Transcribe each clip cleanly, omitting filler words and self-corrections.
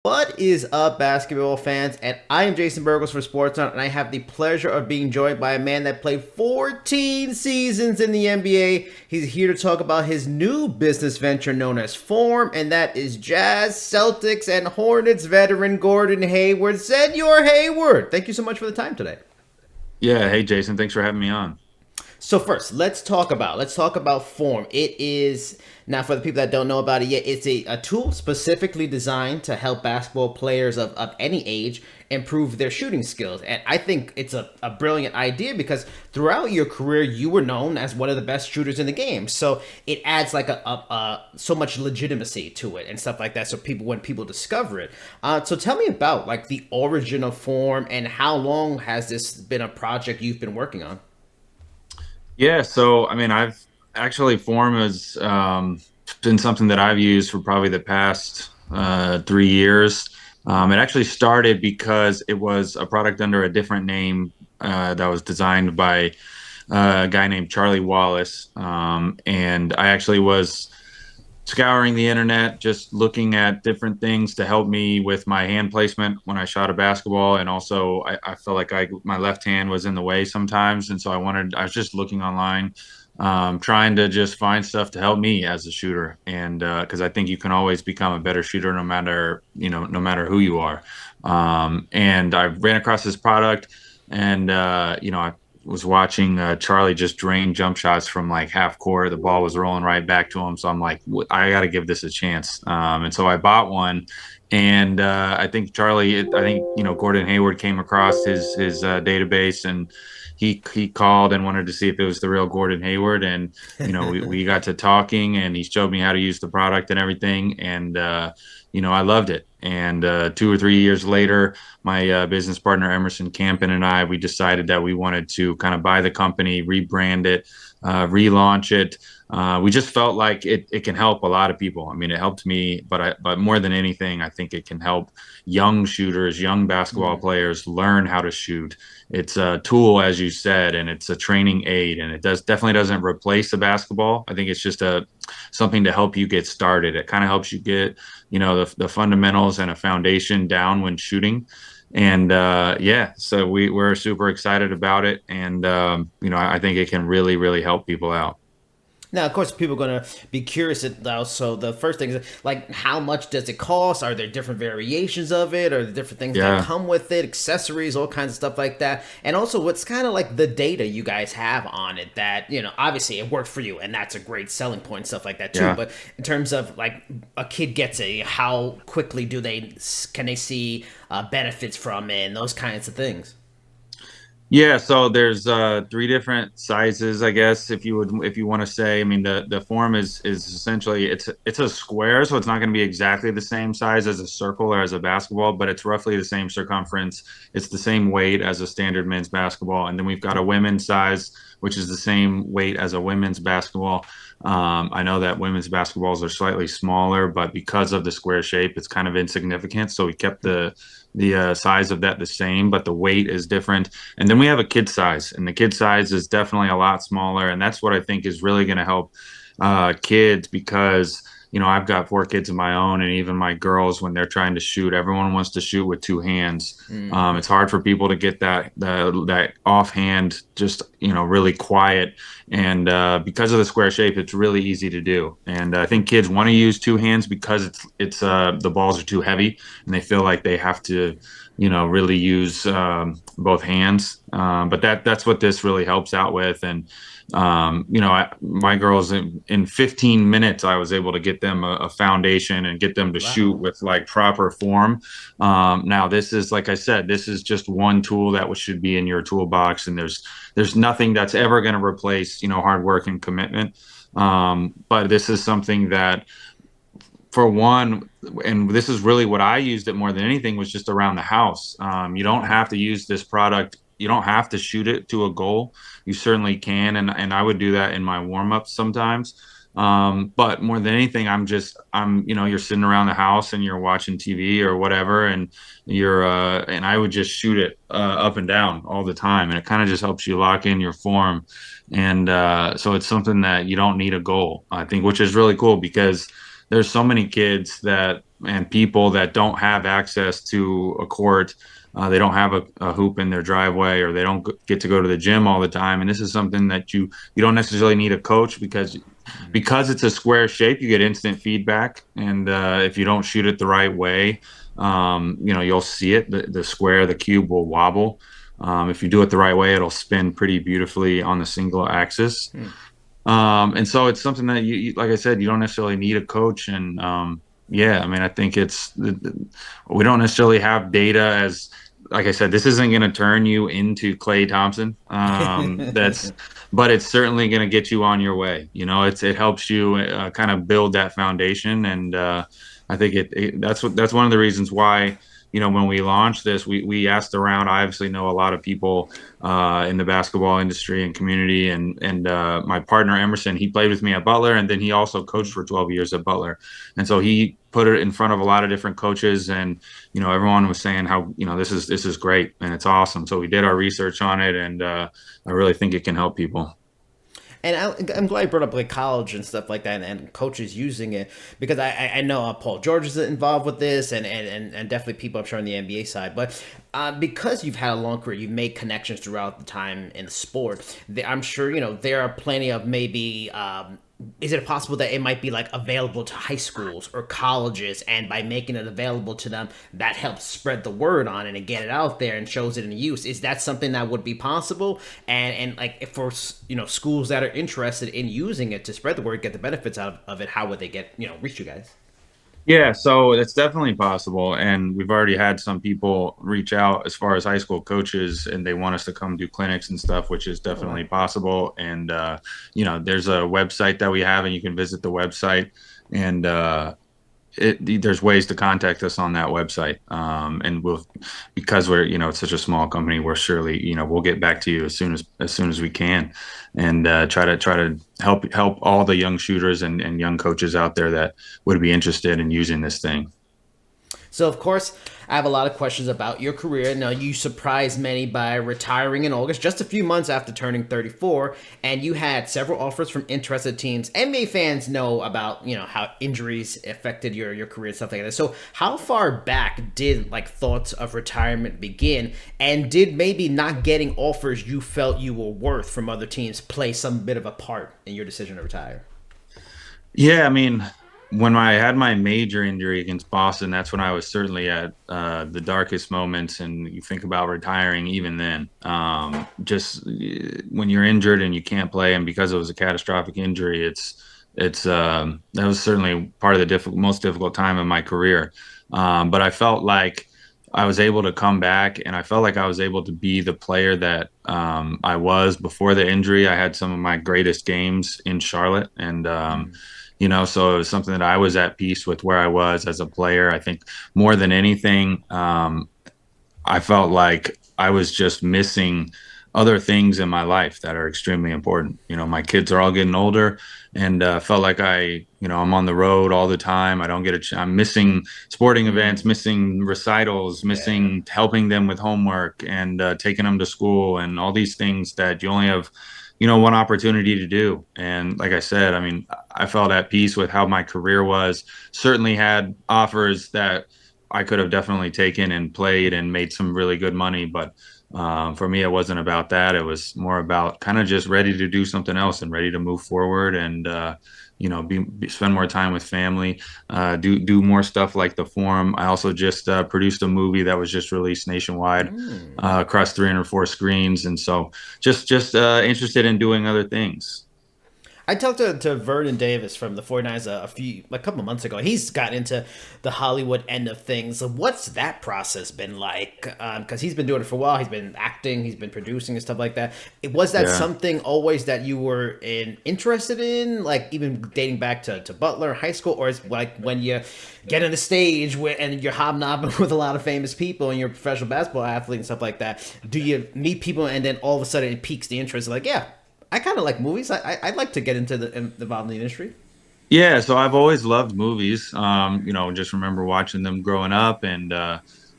What is up, basketball fans? And I am Jason Burgos for Sportsnaut, and I have the pleasure of being joined by a man that played 14 seasons in the NBA. He's here to talk about his new business venture known as Form, and that is Jazz, Celtics, and Hornets veteran Gordon Hayward. Senor Hayward, thank you so much for the time today. Yeah, hey Jason, thanks for having me on. So first, let's talk about Form. It is now for the people that don't know about it yet. It's a tool specifically designed to help basketball players of any age improve their shooting skills. And I think it's a brilliant idea because throughout your career you were known as one of the best shooters in the game. So it adds like a so much legitimacy to it and stuff like that. So people when people discover it. So tell me about like the origin of Form and how long has this been a project you've been working on? Yeah, so I mean, I've actually Form has been something that I've used for probably the past 3 years. It actually started because it was a product under a different name that was designed by a guy named Charlie Wallace, and I actually was scouring the internet, just looking at different things to help me with my hand placement when I shot a basketball. And also, I felt like my left hand was in the way sometimes. And so I was just looking online, trying to just find stuff to help me as a shooter. And because I think you can always become a better shooter no matter, no matter who you are. And I ran across this product and, I was watching Charlie just drain jump shots from like half court. The ball was rolling right back to him. So I'm like, I got to give this a chance. And so I bought one. And I think Gordon Hayward came across his database and he called and wanted to see if it was the real Gordon Hayward. And, we got to talking and he showed me how to use the product and everything. And, I loved it. And 2 or 3 years later, my business partner Emerson Campen and we decided that we wanted to kind of buy the company, rebrand it, relaunch it. We just felt like it can help a lot of people. I mean, it helped me, but more than anything, I think it can help young shooters, young basketball Mm. players learn how to shoot. It's a tool, as you said, and it's a training aid, and it definitely doesn't replace the basketball. I think it's just a something to help you get started. It kind of helps you get the fundamentals and a foundation down when shooting. And yeah, so we're super excited about it, and I think it can really help people out. Now, of course, people are going to be curious now. So the first thing is like, how much does it cost? Are there different variations of it? Or the different things that Yeah, come with it, accessories, all kinds of stuff like that? And also, what's kind of like the data you guys have on it that, obviously it worked for you and that's a great selling point, stuff like that too. yeah. But in terms of like a kid gets it, how quickly can they see benefits from it and those kinds of things? Yeah, so there's three different sizes, I guess, if you want to say. I mean, the form is essentially it's a square, so it's not going to be exactly the same size as a circle or as a basketball, but it's roughly the same circumference. It's the same weight as a standard men's basketball, and then we've got a women's size, which is the same weight as a women's basketball. I know that women's basketballs are slightly smaller, but because of the square shape, it's kind of insignificant. So we kept the size of that the same, but the weight is different. And then we have a kid size, and the kid size is definitely a lot smaller. And that's what I think is really going to help kids because, I've got 4 kids of my own, and even my girls, when they're trying to shoot, everyone wants to shoot with 2 hands. Mm-hmm. It's hard for people to get that offhand, just, really quiet. And because of the square shape, it's really easy to do. And I think kids want to use 2 hands because it's the balls are too heavy, and they feel like they have to really use both hands. But that's what this really helps out with. And my girls in 15 minutes, I was able to get them a foundation and get them to shoot Wow. with like proper form. Now this is, like I said, this is just one tool that should be in your toolbox, and there's nothing that's ever going to replace hard work and commitment. But this is something that, for one, and this is really what I used it more than anything, was just around the house. You don't have to use this product. You don't have to shoot it to a goal. You certainly can, and I would do that in my warm ups sometimes. But more than anything, you're sitting around the house and you're watching TV or whatever, and and I would just shoot it up and down all the time, and it kind of just helps you lock in your form. And so it's something that you don't need a goal, I think, which is really cool because there's so many kids that and people that don't have access to a court. They don't have a hoop in their driveway, or they don't get to go to the gym all the time. And this is something that you don't necessarily need a coach, because it's a square shape. You get instant feedback, and if you don't shoot it the right way, you'll see it. The square, the cube will wobble. If you do it the right way, it'll spin pretty beautifully on the single axis. Hmm. And so it's something that like I said, you don't necessarily need a coach. And yeah, I mean, I think we don't necessarily have data as, like I said, this isn't going to turn you into Klay Thompson. But it's certainly going to get you on your way. It helps you kind of build that foundation. And I think that's one of the reasons why, when we launched this, we asked around. I obviously know a lot of people in the basketball industry and community, and my partner Emerson, he played with me at Butler, and then he also coached for 12 years at Butler, and so he put it in front of a lot of different coaches, and everyone was saying how this is great and it's awesome. So we did our research on it, and I really think it can help people. And I'm glad you brought up like college and stuff like that, and coaches using it, because I know Paul George is involved with this, and definitely people I'm sure on the NBA side. But because you've had a long career, you've made connections throughout the time in the sport. I'm sure there are plenty of maybe. Is it possible that it might be like available to high schools or colleges, and by making it available to them, that helps spread the word on it and get it out there and shows it in use? Is that something that would be possible? And like, if for schools that are interested in using it to spread the word, get the benefits out of it, how would they get reach you guys? Yeah, so it's definitely possible. And we've already had some people reach out as far as high school coaches, and they want us to come do clinics and stuff, which is Oh, definitely wow. possible. And, there's a website that we have, and you can visit the website. And there's ways to contact us on that website. And because we're, it's such a small company, we're surely, we'll get back to you as soon as we can, and try to help all the young shooters and young coaches out there that would be interested in using this thing. So, of course, I have a lot of questions about your career. Now, you surprised many by retiring in August, just a few months after turning 34, and you had several offers from interested teams. NBA fans know about, how injuries affected your career and stuff like that. So, how far back did like thoughts of retirement begin, and did maybe not getting offers you felt you were worth from other teams play some bit of a part in your decision to retire? Yeah, I mean, when I had my major injury against Boston, that's when I was certainly at the darkest moments. And you think about retiring even then. Just when you're injured and you can't play, and because it was a catastrophic injury, that was certainly part of the most difficult time of my career. But I felt like I was able to come back, and I felt like I was able to be the player that I was before the injury. I had some of my greatest games in Charlotte, and so it was something that I was at peace with where I was as a player. I think more than anything, I felt like I was just missing other things in my life that are extremely important. My kids are all getting older, and felt like I'm on the road all the time. I don't get I'm missing sporting events, Mm, missing recitals, yeah. missing helping them with homework, and taking them to school, and all these things that you only have, one opportunity to do. And like I said, I mean, I felt at peace with how my career was. Certainly had offers that I could have definitely taken and played and made some really good money. But for me, it wasn't about that. It was more about kind of just ready to do something else and ready to move forward, and spend more time with family, do more stuff like the forum. I also just produced a movie that was just released nationwide, Mm. across 304 screens, and so just interested in doing other things. I talked to Vernon Davis from the 49ers a couple months ago. He's gotten into the Hollywood end of things. So what's that process been like? Because he's been doing it for a while. He's been acting, he's been producing and stuff like that. Was that Yeah. something always that you were interested in, like even dating back to Butler high school, or is like when you get on the stage and you're hobnobbing with a lot of famous people and you're a professional basketball athlete and stuff like that? Do you meet people and then all of a sudden it piques the interest? Like, yeah, I kind of like movies. I'd like to get into involved in the industry. Yeah, so I've always loved movies. Just remember watching them growing up, and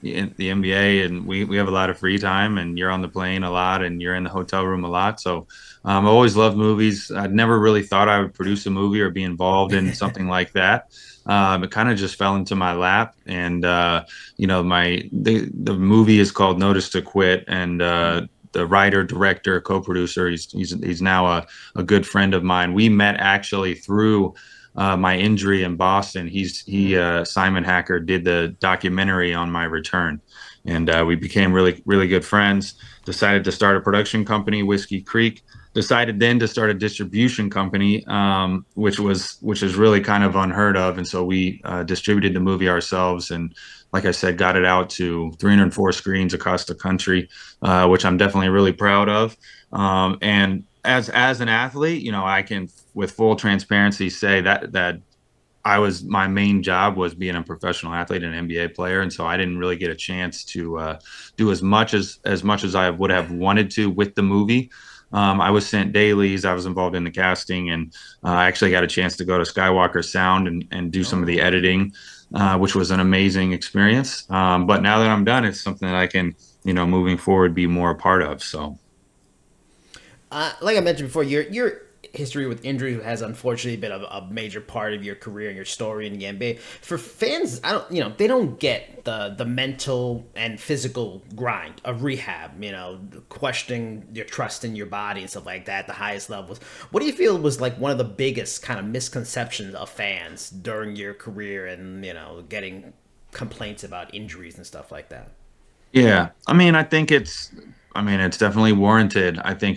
in the NBA, and we have a lot of free time, and you're on the plane a lot, and you're in the hotel room a lot. So I always loved movies. I never really thought I would produce a movie or be involved in something like that. It kind of just fell into my lap, and the movie is called Notice to Quit, and the writer, director, co-producer, he's now a good friend of mine. We met actually through my injury in Boston. Simon Hacker did the documentary on my return, and we became really good friends. Decided to start a production company, Whiskey Creek. Decided then to start a distribution company, which is really kind of unheard of. And so we distributed the movie ourselves, and like I said, got it out to 304 screens across the country, which I'm definitely really proud of. And as an athlete, I can, with full transparency, say that my main job was being a professional athlete and an NBA player, and so I didn't really get a chance to do as much as I would have wanted to with the movie. I was sent dailies. I was involved in the casting, and I actually got a chance to go to Skywalker Sound and do some of the editing, which was an amazing experience. But now that I'm done, it's something that I can, moving forward, be more a part of. So. Like I mentioned before, your history with injuries has unfortunately been a major part of your career and your story in the NBA. For fans, I don't, they don't get the mental and physical grind of rehab. Questioning your trust in your body and stuff like that, the highest levels. What do you feel was like one of the biggest kind of misconceptions of fans during your career, and getting complaints about injuries and stuff like that? Yeah, I mean, it's definitely warranted. I think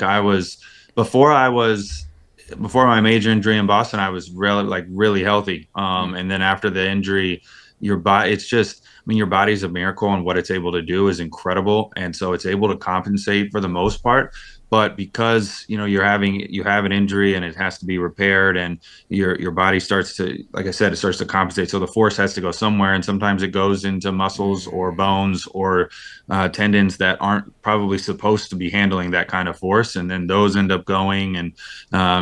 before I was, before my major injury in Boston, I was really healthy. And then after the injury, your body's a miracle, and what it's able to do is incredible. And so it's able to compensate for the most part. But because, you have an injury and it has to be repaired, and your body starts to, like I said, it starts to compensate. So the force has to go somewhere, and sometimes it goes into muscles or bones or tendons that aren't probably supposed to be handling that kind of force, and then those end up going, and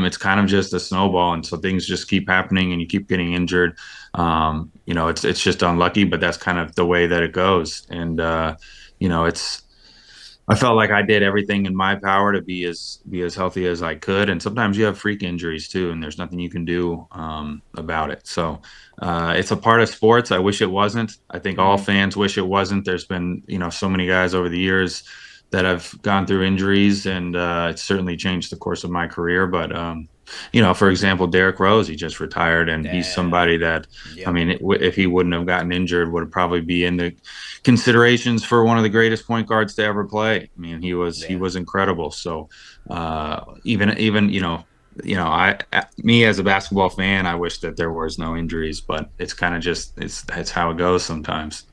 it's kind of just a snowball, and so things just keep happening, and you keep getting injured. It's just unlucky, but that's kind of the way that it goes, and it's. I felt like I did everything in my power to be as healthy as I could, and sometimes you have freak injuries too, and there's nothing you can do about it. So it's a part of sports. I wish it wasn't. I think all fans wish it wasn't. There's been so many guys over the years that have gone through injuries, and it's certainly changed the course of my career. But for example, Derrick Rose, he just retired, and he's Yeah. somebody that, I Yep. mean, if he wouldn't have gotten injured, would probably be in the considerations for one of the greatest point guards to ever play. I mean, he Yeah. was incredible. So even me as a basketball fan, I wish that there was no injuries, but it's kind of just it's how it goes sometimes.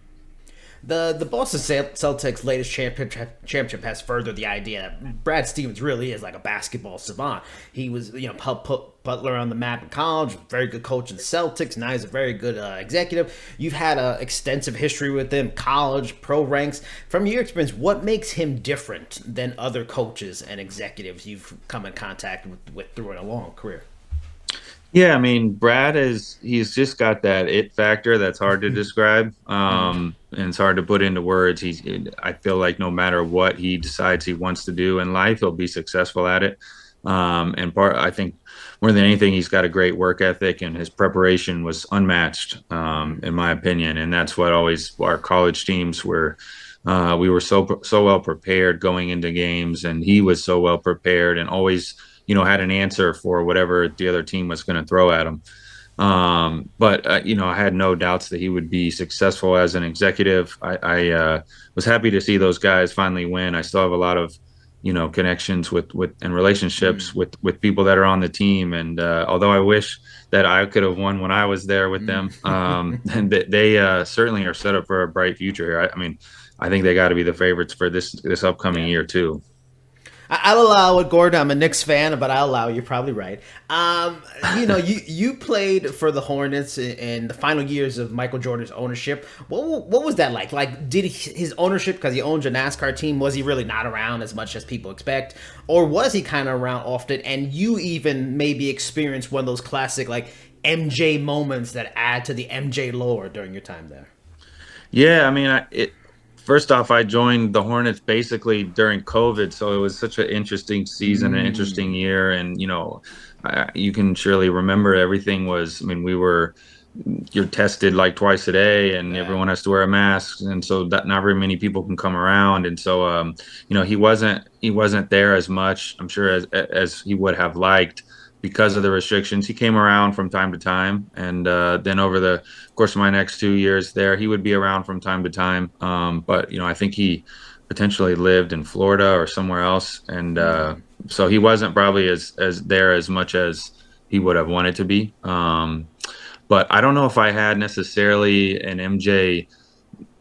The Boston Celtics' latest championship has furthered the idea that Brad Stevens really is like a basketball savant. He was, helped put Butler on the map in college, very good coach in the Celtics. Now he's a very good executive. You've had an extensive history with him, college, pro ranks. From your experience, what makes him different than other coaches and executives you've come in contact with through a long career? Yeah, I mean, he's just got that it factor that's hard to describe. And it's hard to put into words. I feel like no matter what he decides he wants to do in life, he'll be successful at it. I think more than anything, he's got a great work ethic, and his preparation was unmatched, in my opinion. And that's what always our college teams were. We were so well prepared going into games, and he was so well prepared and always had an answer for whatever the other team was going to throw at him. But I had no doubts that he would be successful as an executive. I was happy to see those guys finally win. I still have a lot of, connections with and relationships with people that are on the team. And although I wish that I could have won when I was there with them, and they certainly are set up for a bright future here. I mean, I think they got to be the favorites for this upcoming Yeah. year too. I'll allow it, Gordon. I'm a Knicks fan, but I'll allow it. You're probably right. You played for the Hornets in the final years of Michael Jordan's ownership. What was that like? Like, did his ownership, because he owns a NASCAR team, was he really not around as much as people expect, or was he kind of around often? And you even maybe experienced one of those classic like MJ moments that add to the MJ lore during your time there. Yeah, I mean, first off, I joined the Hornets basically during COVID, so it was such an interesting season, an interesting Mm, year, and you can surely remember everything was. I mean, you're tested like twice a day, and right. everyone has to wear a mask, and so that not very many people can come around, and so he wasn't there as much, I'm sure, as he would have liked because of the restrictions. He came around from time to time, and then over the course of my next 2 years there, he would be around from time to time. But I think he potentially lived in Florida or somewhere else, and Mm, so he wasn't probably as there as much as he would have wanted to be. But I don't know if I had necessarily an MJ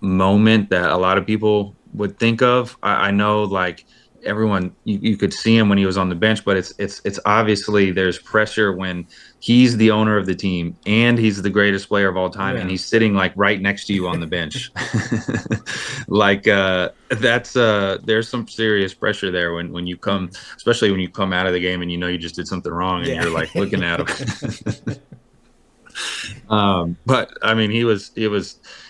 moment that a lot of people would think of. I know like everyone you could see him when he was on the bench, but it's obviously there's pressure when he's the owner of the team and he's the greatest player of all time and yeah. he's sitting like right next to you on the bench. Like that's there's some serious pressure there when you come, Mm, especially when you come out of the game and you just did something wrong and yeah. you're like looking at him. But I mean,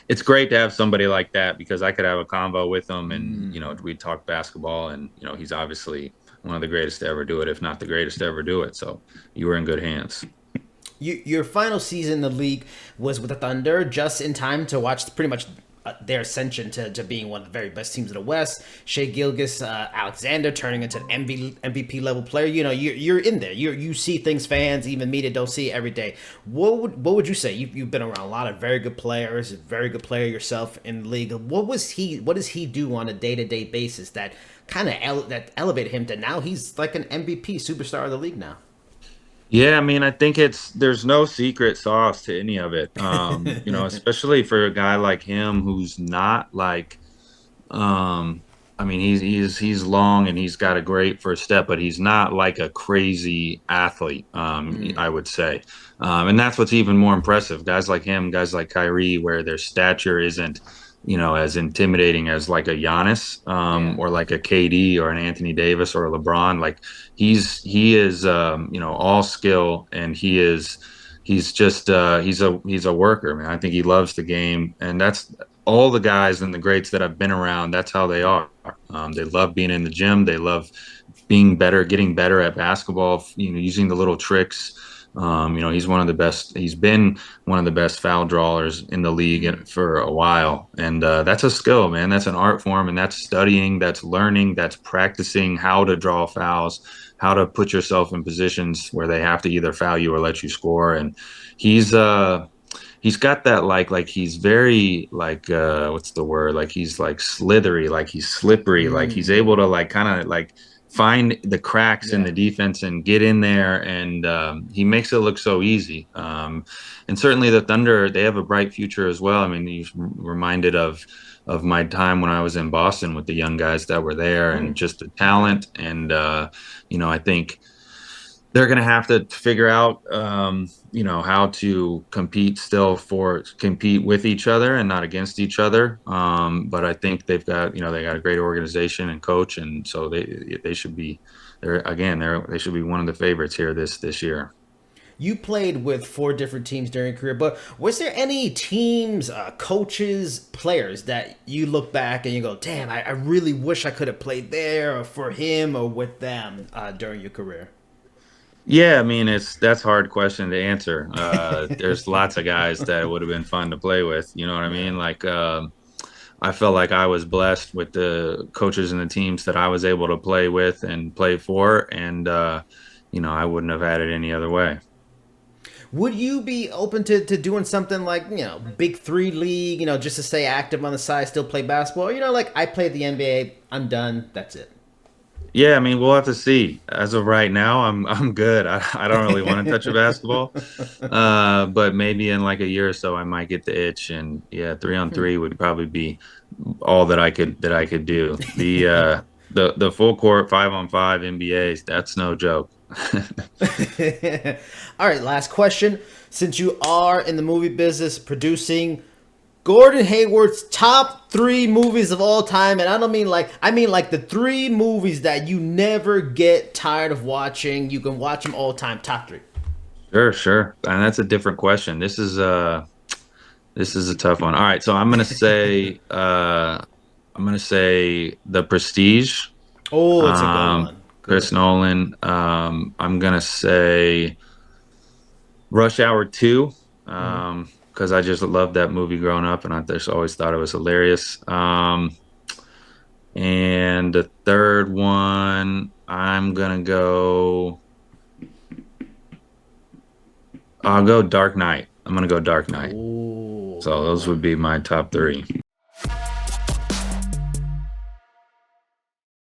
it's great to have somebody like that because I could have a convo with him and, Mm. we talk basketball and, he's obviously one of the greatest to ever do it, if not the greatest to ever do it. So you were in good hands. Your final season in the league was with the Thunder, just in time to watch pretty much their ascension to being one of the very best teams in the West. Shai Gilgeous-Alexander turning into an MVP level player. You're in there. You see things fans, even media, don't see every day. What would you say? You've been around a lot of very good players, a very good player yourself in the league. What does he do on a day-to-day basis that that elevated him to now he's like an MVP superstar of the league now? Yeah, I mean, I think there's no secret sauce to any of it. Especially for a guy like him who's not like Um, I mean, he's long and he's got a great first step, but he's not like a crazy athlete. I would say, and that's what's even more impressive. Guys like him, guys like Kyrie, where their stature isn't, as intimidating as like a Giannis, Yeah. or like a KD or an Anthony Davis or a LeBron. Like he is, all skill, and he's just he's a worker, man. I think he loves the game, and that's all the guys and the greats that I've been around, that's how they are. They love being in the gym. They love being better, getting better at basketball, using the little tricks. He's one of the best. He's been one of the best foul drawers in the league for a while. And that's a skill, man. That's an art form. And that's studying, that's learning, that's practicing how to draw fouls, how to put yourself in positions where they have to either foul you or let you score. And he's, he's got that like he's very like what's the word, like he's like slithery, like he's slippery, like he's able to like kind of like find the cracks in Yeah. the defense and get in there, and he makes it look so easy. And certainly the Thunder, they have a bright future as well. I mean, you're reminded of my time when I was in Boston with the young guys that were there and just the talent, and I think they're going to have to figure out, how to compete with each other and not against each other. But I think they got a great organization and coach, and so they should be, they should be one of the favorites here this year. You played with four different teams during your career, but was there any teams, coaches, players that you look back and you go, damn, I really wish I could have played there or for him or with them during your career? Yeah, I mean that's a hard question to answer. There's lots of guys that would have been fun to play with. You know what I Yeah. mean? Like I felt like I was blessed with the coaches and the teams that I was able to play with and play for, and I wouldn't have had it any other way. Would you be open to doing something like, Big Three League, just to stay active on the side, still play basketball? Like I played the NBA, I'm done, that's it. Yeah, I mean, we'll have to see. As of right now, I'm good. I don't really want to touch a basketball, but maybe in like a year or so, I might get the itch. And yeah, 3-on-3 would probably be all that I could do. The full court 5-on-5 NBAs, that's no joke. All right, last question. Since you are in the movie business producing, Gordon Hayward's top three movies of all time, and I mean like the three movies that you never get tired of watching. You can watch them all time. Top three. Sure, sure. And that's a different question. This is a tough one. All right, so I'm gonna say I'm gonna say The Prestige. Oh, it's a good Um, one. Chris Good. Nolan. I'm gonna say Rush Hour 2. Hmm. Because I just loved that movie growing up, and I just always thought it was hilarious. And the third one, I'm gonna go. I'll go Dark Knight. I'm gonna go Dark Knight. So those Oh. would be my top three.